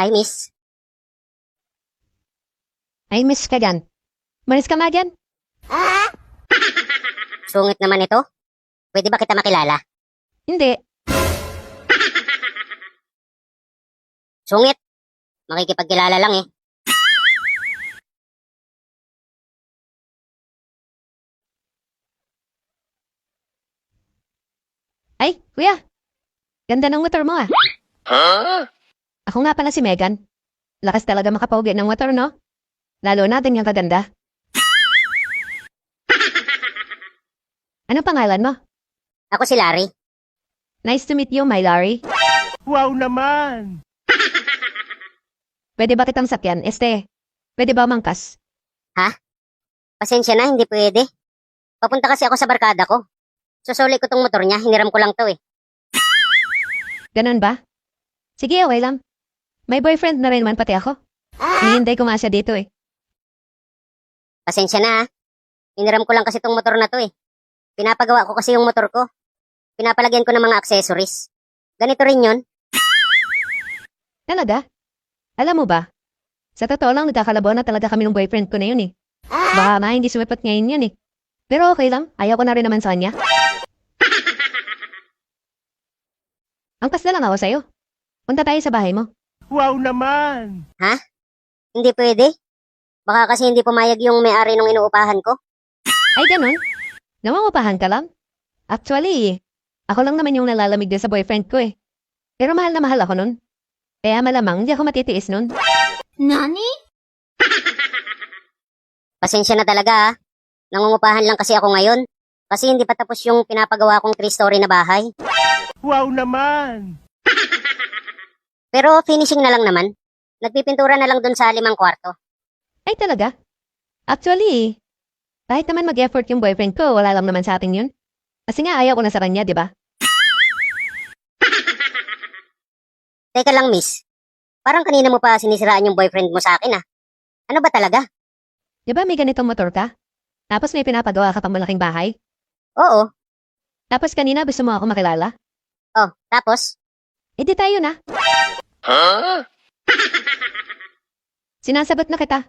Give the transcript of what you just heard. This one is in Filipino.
Ay, miss. Ay, miss ka dyan. Manis ka nga dyan. Sungit naman ito. Pwede ba kita makilala? Hindi. Sungit. Makikipagkilala lang eh. Ay, kuya. Ganda ng motor mo ah. Ako nga pala si Megan. Lakas talaga makapogi ng motor, no? Lalo natin yung kaganda. Ano pangalan mo? Ako si Larry. Nice to meet you, my Larry. Wow naman! Pwede ba kitang sakyan? Pwede ba mangkas? Pasensya na, hindi pwede. Papunta kasi ako sa barkada ko. Susuli ko tong motor niya, hiniram ko lang to eh. Ganun ba? Sige, okay lang. May boyfriend na rin man pati ako. Hinihintay ko nga siya dito eh. Pasensya na ah. Hiniram ko lang kasi tong motor na to eh. Pinapagawa ko kasi yung motor ko. Pinapalagyan ko ng mga accessories. Ganito rin yun. Talaga? Alam mo ba? Sa totoo lang, nagkakalabaw na talaga kami ng boyfriend ko na yun eh. Baka nga hindi sumipat ngayon yun eh. Pero okay lang, ayaw ko na rin naman sa kanya. Angkas na lang ako sa'yo. Punta tayo sa bahay mo. Wow naman! Hindi pwede. Baka kasi hindi pumayag yung may-ari nung inuupahan ko. Ay, ganun? Namangupahan ka lang? Actually, ako lang naman yung nalalamig din sa boyfriend ko eh. Pero mahal na mahal ako nun. Kaya malamang hindi ako matitiis nun. Nani? Pasensya na talaga ah. Nangungupahan lang kasi ako ngayon. Kasi hindi pa tapos yung pinapagawa kong 3-story na bahay. Wow naman! Pero finishing na lang naman. Nagpipintura na lang dun sa 5 kwarto. Ay, talaga? Actually, kahit naman mag-effort yung boyfriend ko, wala lang naman sa atin yun. Kasi nga ayaw ko na sa kanya, di ba? Teka lang miss. Parang kanina mo pa sinisiraan yung boyfriend mo sa akin ah. Ano ba talaga? Di ba may ganitong motor ka? Tapos may pinapagawa ka pang malaking bahay? Oo. Tapos kanina gusto mo ako makilala? Oh, tapos? Eh di tayo na. Sinasagot na kita.